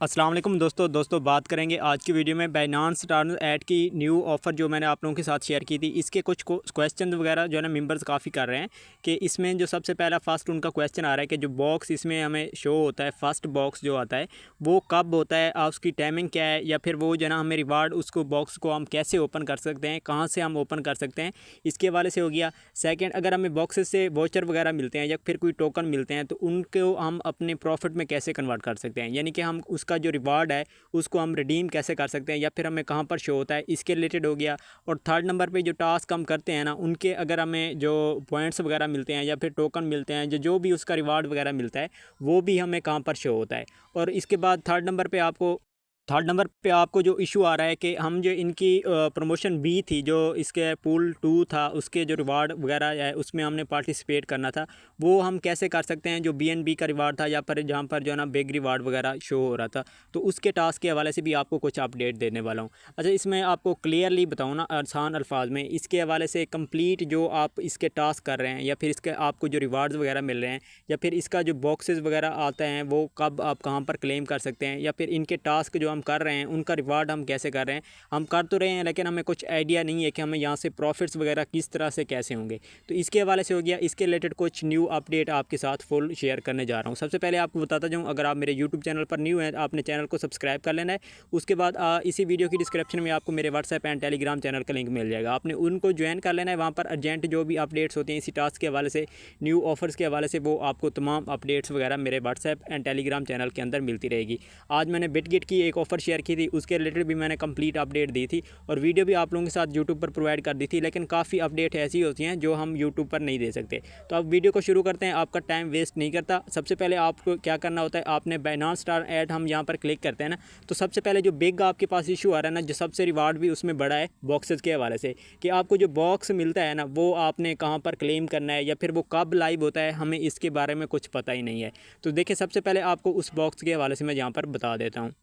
अस्सलाम वालेकुम दोस्तों बात करेंगे आज की वीडियो में बाइनांस टर्न ऐड की न्यू ऑफ़र जो मैंने आप लोगों के साथ शेयर की थी। इसके कुछ क्वेश्चन वगैरह जो है ना मेंबर्स काफ़ी कर रहे हैं कि इसमें जो सबसे पहला फर्स्ट उनका क्वेश्चन आ रहा है कि जो बॉक्स इसमें हमें शो होता है, फर्स्ट बॉक्स जो आता है वो कब होता है, उसकी टाइमिंग क्या है, या फिर वो जो है ना हमें रिवार्ड उसको बॉक्स को हम कैसे ओपन कर सकते हैं, कहाँ से हम ओपन कर सकते हैं, इसके हवाले से हो गया। सेकेंड, अगर हमें बॉक्सेस से वोचर वगैरह मिलते हैं या फिर कोई टोकन मिलते हैं तो उनको हम अपने प्रॉफिट में कैसे कन्वर्ट कर सकते हैं, यानी कि हम उसका जो रिवार्ड है उसको हम रिडीम कैसे कर सकते हैं या फिर हमें कहाँ पर शो होता है, इसके रिलेटेड हो गया। और थर्ड नंबर पे जो टास्क हम करते हैं ना उनके अगर हमें जो पॉइंट्स वगैरह मिलते हैं या फिर टोकन मिलते हैं, जो भी उसका रिवार्ड वगैरह मिलता है वो भी हमें कहाँ पर शो होता है। और इसके बाद थर्ड नंबर पे आपको जो इशू आ रहा है कि हम जो इनकी प्रमोशन बी थी, जो इसके पूल 2 था, उसके जो रिवार्ड वगैरह है उसमें हमने पार्टिसिपेट करना था, वो हम कैसे कर सकते हैं। जो BNB का रिवार्ड था या पर जहाँ पर जो है ना बिग रिवार्ड वगैरह शो हो रहा था, तो उसके टास्क के हवाले से भी आपको कुछ अपडेट देने वाला हूँ। अच्छा, इसमें आपको क्लियरली बताऊँ ना आसान अल्फाज में, इसके हवाले से कंप्लीट जो आप इसके टास्क कर रहे हैं या फिर इसके आपको जो रिवार्ड्स वगैरह मिल रहे हैं या फिर इसका जो बॉक्सेस वगैरह आते हैं वो कब आप कहाँ पर क्लेम कर सकते हैं, या फिर इनके टास्क जो हम कर रहे हैं उनका रिवार्ड हम कैसे कर रहे हैं। हम कर तो रहे हैं लेकिन हमें कुछ आइडिया नहीं है कि हमें यहाँ से प्रॉफिट्स वगैरह किस तरह से कैसे होंगे। तो इसके हवाले से हो गया, इसके रिलेटेड कुछ न्यू अपडेट आपके साथ फुल शेयर करने जा रहा हूँ। सबसे पहले आपको बताता जाऊँ, अगर आप मेरे यूट्यूब चैनल पर न्यू हैं आपने चैनल को सब्सक्राइब कर लेना है। उसके बाद इसी वीडियो की डिस्क्रिप्शन में आपको मेरे व्हाट्सएप एंड टेलीग्राम चैनल का लिंक मिल जाएगा, आपने उनको ज्वाइन कर लेना है। वहाँ पर अर्जेंट जो भी अपडेट्स होते हैं इसी टास्क के हवाले से, न्यू ऑफर्स के हवाले से, वो आपको तमाम अपडेट्स वगैरह मेरे व्हाट्सएप एंड टेलीग्राम चैनल के अंदर मिलती रहेगी। आज मैंने बिटगिट की एक ऑफ़र शेयर की थी, उसके रिलेटेड भी मैंने कंप्लीट अपडेट दी थी और वीडियो भी आप लोगों के साथ यूट्यूब पर प्रोवाइड कर दी थी, लेकिन काफ़ी अपडेट ऐसी होती हैं जो हम यूट्यूब पर नहीं दे सकते। तो अब वीडियो को शुरू करते हैं, आपका टाइम वेस्ट नहीं करता। सबसे पहले आपको क्या करना होता है, आपने बाइनांस स्टार ऐड हम यहाँ पर क्लिक करते हैं ना, तो सबसे पहले जो बिग आपके पास इशू आ रहा है ना, जो सबसे रिवार्ड भी उसमें बड़ा है बॉक्सेस के हवाले से, कि आपको जो बॉक्स मिलता है ना वो आपने कहाँ पर क्लेम करना है या फिर वो कब लाइव होता है, हमें इसके बारे में कुछ पता ही नहीं है। तो देखिए, सबसे पहले आपको उस बॉक्स के हवाले से मैं यहाँ पर बता देता हूँ।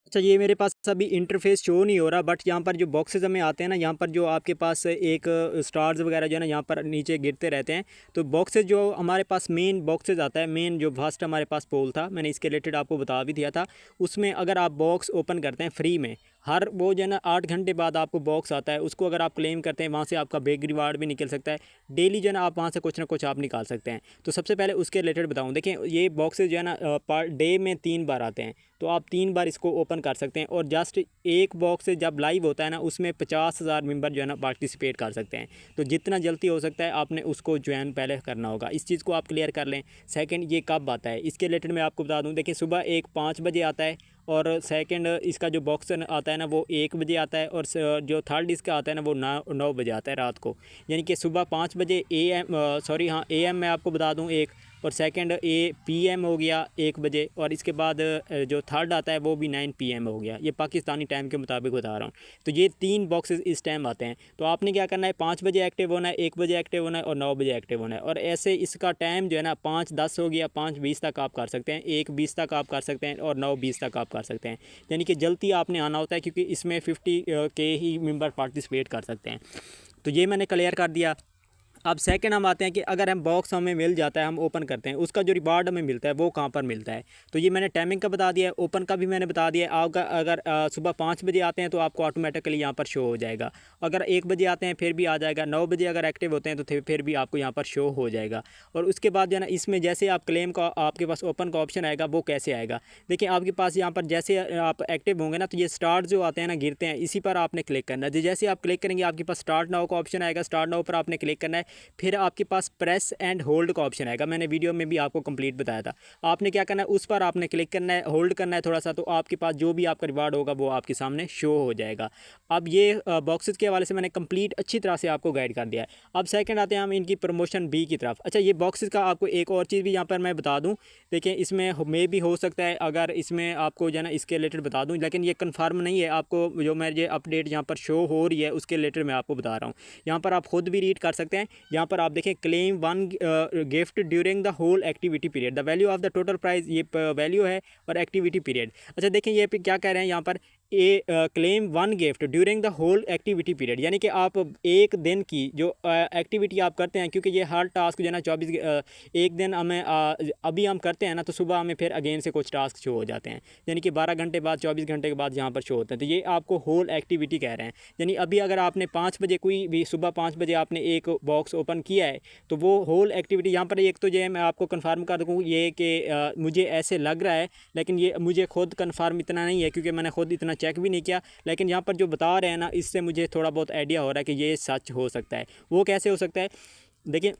अच्छा, ये मेरे पास अभी इंटरफेस शो नहीं हो रहा, बट यहाँ पर जो बॉक्सेस हमें आते हैं ना, यहाँ पर जो आपके पास एक स्टार्स वगैरह जो है ना यहाँ पर नीचे गिरते रहते हैं। तो बॉक्सेस जो हमारे पास मेन बॉक्सेस आता है, मेन जो फर्स्ट हमारे पास पोल था, मैंने इसके रिलेटेड आपको बता भी दिया था। उसमें अगर आप बॉक्स ओपन करते हैं फ्री में, हर वो जो है ना 8 घंटे बाद आपको बॉक्स आता है, उसको अगर आप क्लेम करते हैं वहाँ से आपका बिग रिवार्ड भी निकल सकता है। डेली जो है ना आप वहाँ से कुछ ना कुछ आप निकाल सकते हैं। तो सबसे पहले उसके रिलेटेड बताऊँ, देखिए ये बॉक्सेस जो है ना पर डे में 3 बार आते हैं, तो आप 3 बार इसको ओपन कर सकते हैं। और जस्ट एक बॉक्स जब लाइव होता है ना उसमें 50,000 मेंबर जो है ना पार्टिसिपेट कर सकते हैं। तो जितना जल्दी हो सकता है आपने उसको ज्वाइन पहले करना होगा, इस चीज़ को आप क्लियर कर लें। सेकंड, ये कब आता है इसके रिलेटेड मैं आपको बता दूं, देखिए सुबह 5 बजे आता है, और सेकंड इसका जो बॉक्स आता है ना वो 1 बजे आता है, और जो थर्ड इसका आता है ना वो 9 बजे आता है रात को। यानी कि सुबह 5 बजे AM, सॉरी हाँ AM मैं आपको बता दूं एक, और सेकंड PM हो गया 1 बजे, और इसके बाद जो थर्ड आता है वो भी 9 PM हो गया। ये पाकिस्तानी टाइम के मुताबिक बता रहा हूँ। तो ये 3 बॉक्सेस इस टाइम आते हैं। तो आपने क्या करना है, 5 बजे एक्टिव होना है, 1 बजे एक्टिव होना है और 9 बजे एक्टिव होना है। और ऐसे इसका टाइम जो है ना 5:10 हो गया, 5:20 तक आप कर सकते हैं, 1:20 तक आप कर सकते हैं और 9:20 तक आप कर सकते हैं। यानी कि जल्दी आपने आना होता है क्योंकि इसमें 50K ही मेंबर पार्टिसिपेट कर सकते हैं। तो ये मैंने क्लियर कर दिया। अब सेकंड हम आते हैं कि अगर हम बॉक्स हमें मिल जाता है, हम ओपन करते हैं, उसका जो रिवार्ड हमें मिलता है वो कहाँ पर मिलता है। तो ये मैंने टाइमिंग का बता दिया है, ओपन का भी मैंने बता दिया है। आपका अगर सुबह 5 बजे आते हैं तो आपको ऑटोमेटिकली यहाँ पर शो हो जाएगा। अगर 1 बजे आते हैं फिर भी आ जाएगा, 9 बजे अगर एक्टिव होते हैं तो फिर भी आपको यहाँ पर शो हो जाएगा। और उसके बाद जो है ना इसमें जैसे आप क्लेम का आपके पास ओपन का ऑप्शन आएगा, वो कैसे आएगा, देखिए आपके पास यहाँ पर जैसे आप एक्टिव होंगे ना तो ये स्टार्ट जो आते हैं ना गिरते हैं, इसी पर आपने क्लिक करना है। जैसे आप क्लिक करेंगे आपके पास स्टार्ट नाउ का ऑप्शन आएगा, स्टार्ट नाउ पर आपने क्लिक करना है। फिर आपके पास प्रेस एंड होल्ड का ऑप्शन आएगा, मैंने वीडियो में भी आपको कंप्लीट बताया था। आपने क्या करना है, उस पर आपने क्लिक करना है, होल्ड करना है थोड़ा सा, तो आपके पास जो भी आपका रिवार्ड होगा वो आपके सामने शो हो जाएगा। अब ये बॉक्सेस के हवाले से मैंने कंप्लीट अच्छी तरह से आपको गाइड कर दिया है। अब सेकंड आते हैं हम इनकी प्रमोशन बी की तरफ। अच्छा, ये बॉक्सेस का आपको एक और चीज़ भी यहाँ पर मैं बता दूँ, देखिए इसमें मे भी हो सकता है अगर इसमें आपको जो है ना इसके रिलेटेड बता दूँ, लेकिन ये कन्फर्म नहीं है। आपको जो मेरे अपडेट यहाँ पर शो हो रही है उसके रिलेटेड मैं आपको बता रहा हूँ। यहाँ पर आप खुद भी रीड कर सकते हैं। यहाँ पर आप देखें, claim 1 gift during the whole activity period, the value of the total price, ये वैल्यू है और एक्टिविटी पीरियड। अच्छा देखें ये क्या कह रहे हैं यहाँ पर, claim one gift during the whole activity period, यानी कि आप एक दिन की जो एक्टिविटी आप करते हैं, क्योंकि ये हर टास्क जो है ना 24 एक दिन हमें अभी हम करते हैं ना, तो सुबह हमें फिर अगेन से कुछ टास्क शो हो जाते हैं, यानी कि 12 घंटे बाद 24 घंटे के बाद यहाँ पर शो होते हैं। तो ये आपको होल एक्टिविटी कह रहे हैं। यानी अभी अगर आपने 5 बजे कोई भी सुबह 5 बजे आपने एक बॉक्स ओपन किया है, तो वो होल एक्टिविटी यहाँ पर एक तो जो है मैं आपको कन्फर्म कर दूँ ये कि मुझे ऐसे लग रहा है, लेकिन ये मुझे खुद कन्फर्म इतना नहीं है क्योंकि मैंने खुद इतना चेक भी नहीं किया, लेकिन यहाँ पर जो बता रहे हैं ना, इससे मुझे थोड़ा बहुत आइडिया हो रहा है कि ये सच हो सकता है। वो कैसे हो सकता है, देखिए,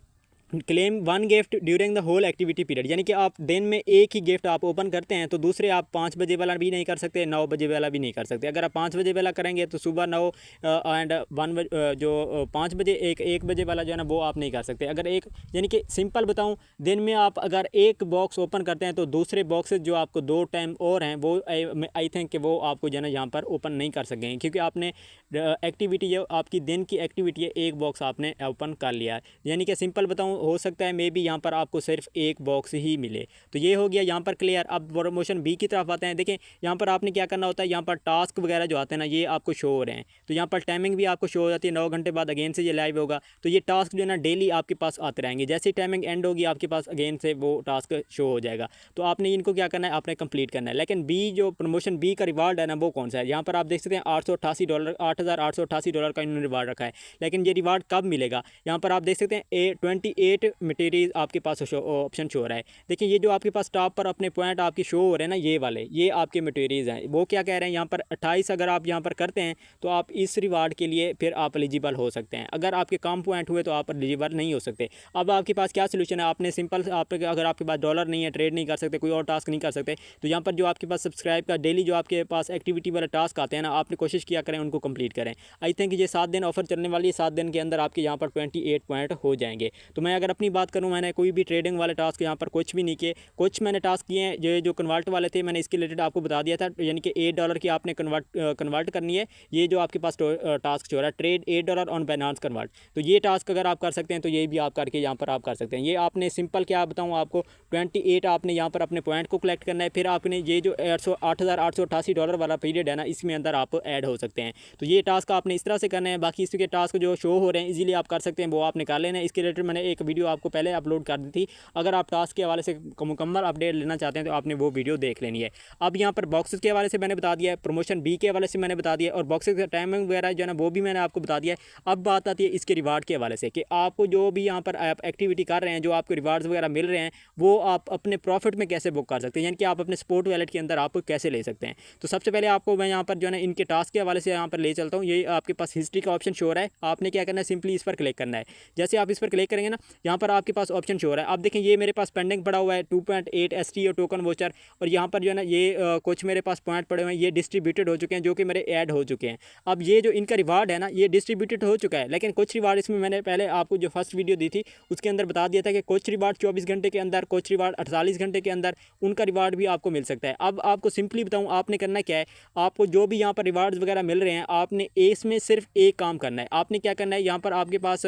claim one gift during the whole activity period, यानी कि आप दिन में एक ही गिफ्ट आप ओपन करते हैं, तो दूसरे आप 5 बजे वाला भी नहीं कर सकते, 9 बजे वाला भी नहीं कर सकते। अगर आप 5 बजे वाला करेंगे तो सुबह 9 एंड 1 जो 5 बजे एक बजे वाला जो है ना वो आप नहीं कर सकते। अगर एक, यानी कि सिंपल बताऊं, दिन में आप अगर एक बॉक्स ओपन करते हैं तो दूसरे बॉक्सेस जो आपको 2 टाइम और हैं वो आई थिंक कि वो आपको जो है ना यहाँ पर ओपन नहीं कर सकेंगे, क्योंकि आपने एक्टिविटी जो आपकी दिन की एक्टिविटी है एक बॉक्स आपने ओपन कर लिया है। यानी कि सिंपल बताऊँ, हो सकता है मे बी यहाँ पर आपको सिर्फ एक बॉक्स ही मिले। तो ये हो गया यहाँ पर क्लियर। अब प्रमोशन बी की तरफ आते हैं। देखें यहाँ पर आपने क्या करना होता है, यहाँ पर टास्क वगैरह जो आते हैं ना ये आपको शो हो रहे हैं, तो यहाँ पर टाइमिंग भी आपको शो हो जाती है। 9 घंटे बाद अगेन से ये लाइव होगा, तो ये टास्क जो है ना डेली आपके पास आते रहेंगे। जैसे टाइमिंग एंड होगी आपके पास अगेन से वो टास्क शो हो जाएगा। तो आपने इनको क्या करना है, आपने कंप्लीट करना है। लेकिन बी जो प्रमोशन बी का रिवार्ड है ना वो कौन सा है, यहाँ पर आप देख सकते हैं $888 $8,888 का इन्होंने रिवार्ड रखा है। लेकिन ये रिवार्ड कब मिलेगा, यहाँ पर आप देख सकते हैं 28 मटेरियल आपके पास ऑप्शन शो हो रहा है। देखिए ये जो आपके पास टॉप पर अपने पॉइंट आपके शो हो रहे हैं ना, ये वाले ये आपके मटेरियल्स हैं। वो क्या कह रहे हैं यहाँ पर 28 अगर आप यहाँ पर करते हैं तो आप इस रिवार्ड के लिए फिर आप एलिजिबल हो सकते हैं। अगर आपके कम पॉइंट हुए तो आप एलिजिबल नहीं हो सकते। अब आपके पास क्या सोल्यूशन है, आपने सिंपल अगर आपके पास डॉलर नहीं है, ट्रेड नहीं कर सकते, कोई और टास्क नहीं कर सकते, तो यहाँ पर जो आपके पास सब्सक्राइब का डेली जो आपके पास एक्टिविटी वाला टास्क आते हैं ना, आपने कोशिश किया करें उनको कंप्लीट करें। आई थिंक ये 7 दिन ऑफर चलने वाली है, 7 दिन के अंदर आपके यहाँ पर 28 पॉइंट हो जाएंगे। तो मैं अगर अपनी बात करूँ, मैंने कोई भी ट्रेडिंग वाले टास्क यहाँ पर कुछ भी नहीं किए। कुछ मैंने टास्क किए हैं जो कन्वर्ट वाले थे, मैंने इसके रिलेटेड आपको बता दिया था, यानी कि $8 की आपने कन्वर्ट करनी है। ये जो आपके पास टास्क हो रहा है ट्रेड $8 ऑन बाइनेंस कन्वर्ट, तो ये टास्क अगर आप कर सकते हैं तो ये भी आप करके यहाँ पर आप कर सकते हैं। ये आपने सिंपल क्या बताऊँ आपको, 28 आपने यहाँ पर अपने पॉइंट को कलेक्ट करना है। फिर आपने ये जो $8,888 वाला पीरियड है ना, इसमें अंदर आप ऐड हो सकते हैं। तो ये टास्क आपने इस तरह से करना है। बाकी इसके टास्क जो शो हो रहे हैं इजीली आप कर सकते हैं, वो आपने कर लेना है। इसके रिलेटेड मैंने एक वीडियो आपको पहले अपलोड कर दी थी। अगर आप टास्क के हवाले से मुकम्मल अपडेट लेना चाहते हैं तो आपने वो वीडियो देख लेनी है। अब यहाँ पर बॉक्सेस के हवाले से मैंने बता दिया है, प्रमोशन बी के हवाले से मैंने बता दिया, और बॉक्सेस का टाइमिंग वगैरह जो है ना वो भी मैंने आपको बता दिया है। अब बात आती है इसके रिवार्ड के हवाले से कि आपको जो भी यहाँ पर आप एक्टिविटी कर रहे हैं, जो आपको रिवार्ड्स वगैरह मिल रहे हैं, वो आप अपने प्रॉफिट में कैसे बुक कर सकते हैं, यानी कि आप अपने स्पोर्ट वैलेट के अंदर आप कैसे ले सकते हैं। तो सबसे पहले आपको मैं यहाँ पर जो है ना इनके टास्क के हवाले से यहाँ पर ले चलता हूँ। ये आपके पास हिस्ट्री का ऑप्शन शो हो रहा है, आपने क्या करना है, सिंपली इस पर क्लिक करना है। जैसे आप इस पर क्लिक करेंगे ना, यहाँ पर आपके पास ऑप्शन शो हो रहा है। आप देखें ये मेरे पास पेंडिंग पड़ा हुआ है 2.8 STO टोकन वोचर, और यहाँ पर जो है ना ये कुछ मेरे पास पॉइंट पड़े हुए हैं, ये डिस्ट्रीब्यूटेड हो चुके हैं, जो कि मेरे ऐड हो चुके हैं। अब ये जो इनका रिवार्ड है ना ये डिस्ट्रीब्यूटेड हो चुका है, लेकिन कुछ रिवार्ड इसमें मैंने पहले आपको जो फर्स्ट वीडियो दी थी उसके अंदर बता दिया था कि कुछ रिवार्ड 24 घंटे के अंदर, कुछ रिवार्ड 48 घंटे के अंदर, उनका रिवार्ड भी आपको मिल सकता है। अब आपको सिंपली बताऊँ आपने करना क्या है, आपको जो भी यहाँ पर रिवार्ड्स वगैरह मिल रहे हैं, आपने इसमें सिर्फ एक काम करना है। आपने क्या करना है, यहाँ पर आपके पास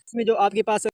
इसमें जो आपके पास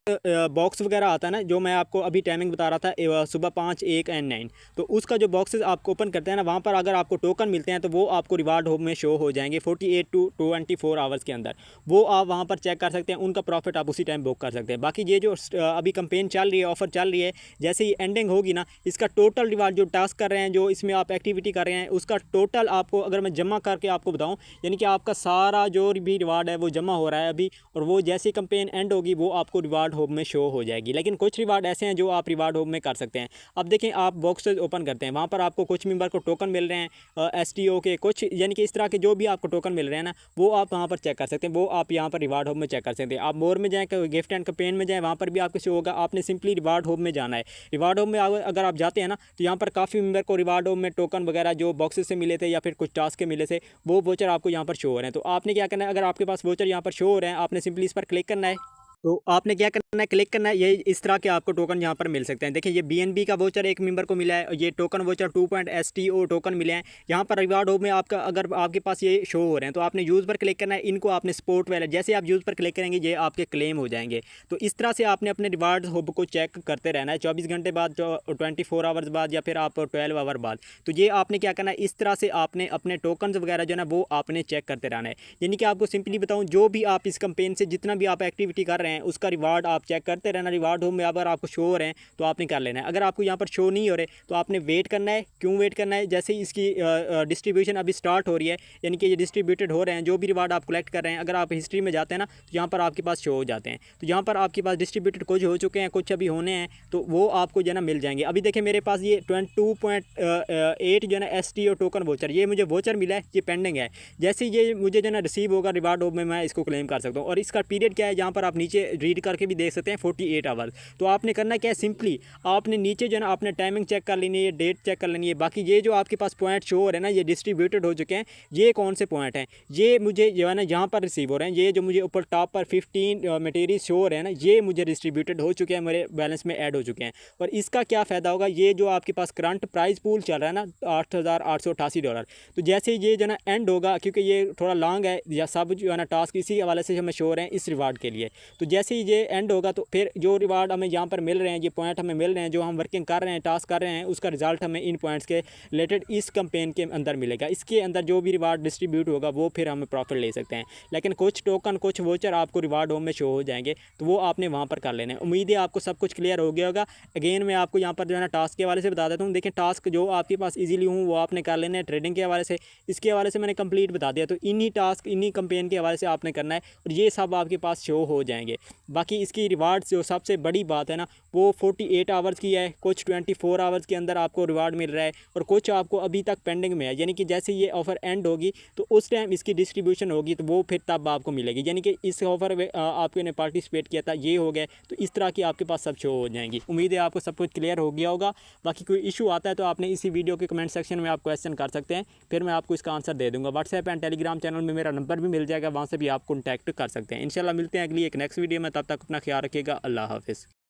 बॉक्स वगैरह आता है ना, जो मैं आपको अभी टाइमिंग बता रहा था सुबह 5, 1 एंड 9, तो उसका जो बॉक्सेस आपको ओपन करते हैं ना, वहाँ पर अगर आपको टोकन मिलते हैं तो वो आपको रिवार्ड होम में शो हो जाएंगे 48 to 24 आवर्स के अंदर। वो आप वहाँ पर चेक कर सकते हैं, उनका प्रॉफिट आप उसी टाइम बुक कर सकते हैं। बाकी ये जो अभी कंपेन चल रही है, ऑफर चल रही है, जैसे ही एंडिंग होगी ना, इसका टोटल रिवार्ड जो टास्क कर रहे हैं, जो इसमें आप एक्टिविटी कर रहे हैं, उसका टोटल आपको अगर मैं जमा करके आपको बताऊँ, यानी कि आपका सारा जो भी रिवार्ड है वो जमा हो रहा है अभी, और वो जैसे कंपेन एंड होगी वो आपको रिवार्ड होम में शो हो जाएगी। लेकिन कुछ रिवार्ड ऐसे हैं जो आप रिवार्ड होम में कर सकते हैं। अब देखें आप बॉक्सेस ओपन करते हैं, वहाँ पर आपको कुछ मेंबर को टोकन मिल रहे हैं STO के, कुछ यानी कि इस तरह के जो भी आपको टोकन मिल रहे हैं ना, वो आप वहाँ पर चेक कर सकते हैं, वो आप यहाँ पर रिवार्ड होम में चेक कर सकते हैं। आप मोर में जाएँ, गिफ्ट एंड कैंपेन में जाएँ, वहाँ पर भी आपको शो होगा। आपने सिंपली रिवार्ड होम में जाना है। रिवार्ड होम में अगर आप जाते हैं ना, तो यहाँ पर काफ़ी मेंबर को रिवार्ड होम में टोकन वगैरह जो बॉक्सेस से मिले थे या फिर कुछ टास्क के मिले थे, वो वोचर आपको यहाँ पर शो हो रहे हैं। तो आपने क्या करना है, अगर आपके पास वोचर यहाँ पर शो हो रहे हैं, आपने सिंपली इस पर क्लिक करना है। तो आपने क्या करना है, क्लिक करना है, ये इस तरह के आपको टोकन यहाँ पर मिल सकते हैं। देखिए ये बीएनबी का वोचर एक मेंबर को मिला है और ये टोकन वोचर 2.STO टोकन मिले हैं। यहाँ पर रिवार्ड होम में आपका अगर आपके पास ये शो हो रहे हैं तो आपने यूज़ पर क्लिक करना है, इनको आपने स्पोर्ट वैलेट, जैसे आप यूज़ पर क्लिक करेंगे ये आपके क्लेम हो जाएंगे। तो इस तरह से आपने अपने रिवार्ड हब को चेक करते रहना है 24 घंटे बाद, 24 आवर्स बाद, या फिर आप 12 आवर बाद। तो ये आपने क्या करना है, इस तरह से आपने अपने टोकन्स वगैरह जो है ना वो आपने चेक करते रहना है। यानी कि आपको सिंपली बताऊँ, जो भी आप इस कंपेन से जितना भी आप एक्टिविटी कर रहे हैं उसका रिवार्ड आप चेक करते रहना। रिवार्ड होम में अगर आपको शो हो रहे हैं तो आपने कर लेना है, अगर आपको यहाँ पर शो नहीं हो रहे तो आपने वेट करना है। क्यों वेट करना है, जैसे ही इसकी डिस्ट्रीब्यूशन अभी स्टार्ट हो रही है, यानी कि ये डिस्ट्रीब्यूटेड हो रहे हैं, जो भी रिवार्ड आप कलेक्ट कर रहे हैं, अगर आप हिस्ट्री में जाते हैं ना तो यहाँ पर आपके पास शो हो जाते हैं। तो यहाँ पर आपके पास डिस्ट्रीब्यूटेड कुछ हो चुके हैं, कुछ अभी होने हैं, तो वो आपको जो है ना मिल जाएंगे। अभी देखिए मेरे पास ये 22.8 जो है ना STO टोकन वोचर, ये मुझे वोचर मिला है, ये पेंडिंग है। जैसे ये मुझे जो है ना रिसीव होगा रिवार्ड होम में, मैं इसको क्लेम कर सकता हूँ। और इसका पीरियड क्या है, यहाँ पर आप नीचे रीड करके भी देख सकते हैं, 48 आवर्स। तो आपने करना क्या है, सिंपली आपने नीचे जो है ना आपने टाइमिंग चेक कर लेनी है, डेट चेक कर लेनी है। बाकी ये जो आपके पास पॉइंट शो हो रहे हैं ना, ये डिस्ट्रीब्यूटेड हो चुके हैं। ये कौन से पॉइंट हैं, ये मुझे जो है ना यहाँ पर रिसीव हो रहे हैं। ये जो मुझे ऊपर टॉप पर 15 मटेरियल शो हो रहे हैं ना, ये मुझे डिस्ट्रीब्यूटेड हो चुके हैं, मेरे बैलेंस में ऐड हो चुके हैं। और इसका क्या फ़ायदा होगा, ये जो आपके पास करंट प्राइस पूल चल रहा है ना $8,888, तो जैसे ये जो है ना एंड होगा, क्योंकि ये थोड़ा लॉन्ग है या सब जो है ना टास्क इसी हवाले से हमें शो हो रहे हैं इस रिवार्ड के लिए। तो जैसे ही ये एंड होगा तो फिर जो रिवार्ड हमें यहाँ पर मिल रहे हैं, ये पॉइंट हमें मिल रहे हैं, जो हम वर्किंग कर रहे हैं, टास्क कर रहे हैं, उसका रिजल्ट हमें इन पॉइंट्स के रिलेटेड इस कैंपेन के अंदर मिलेगा। इसके अंदर जो भी रिवार्ड डिस्ट्रीब्यूट होगा वो फिर हमें प्रॉफिट ले सकते हैं। लेकिन कुछ टोकन, कुछ वोचर आपको रिवार्ड होम में शो हो जाएंगे, तो वो आपने वहाँ पर कर लेना है। उम्मीद है आपको सब कुछ क्लियर हो गया होगा। अगेन मैं आपको यहाँ पर जो है ना टास्क के हवाले से बता देता हूँ। देखिए टास्क जो आपके पास ईजिली हूँ वो आपने कर लेना है। ट्रेडिंग के हवाले से, इसके हवाले से मैंने कंप्लीट बता दिया। तो इन्हीं टास्क, इन्हीं कैंपेन के हवाले से आपने करना है और ये सब आपके पास शो हो जाएंगे। बाकी इसकी रिवार्ड्स जो सबसे बड़ी बात है ना, वो 48 आवर्स की है, कुछ 24 आवर्स के अंदर आपको रिवार्ड मिल रहा है और कुछ आपको अभी तक पेंडिंग में है। यानी कि जैसे ये ऑफ़र एंड होगी तो उस टाइम इसकी डिस्ट्रीब्यूशन होगी, तो वो फिर तब आपको मिलेगी। यानी कि इस ऑफ़र में आपने ने पार्टिसिपेट किया था, ये हो गया, तो इस तरह की आपके पास सब शो हो जाएंगी। उम्मीद है आपको सब कुछ क्लियर हो गया होगा। बाकी कोई इशू आता है तो आपने इसी वीडियो के कमेंट सेक्शन में आप क्वेश्चन कर सकते हैं, फिर मैं आपको इसका आंसर दे दूँगा। व्हाट्सएप एंड टेलीग्राम चैनल में मेरा नंबर भी मिल जाएगा, वहाँ से भी आप कॉन्टैक्ट कर सकते हैं। इंशाल्लाह मिलते हैं अगली एक नेक्स्ट वीडियो में, तब तक अपना ख्याल रखिएगा। अल्लाह हाफ़िज़।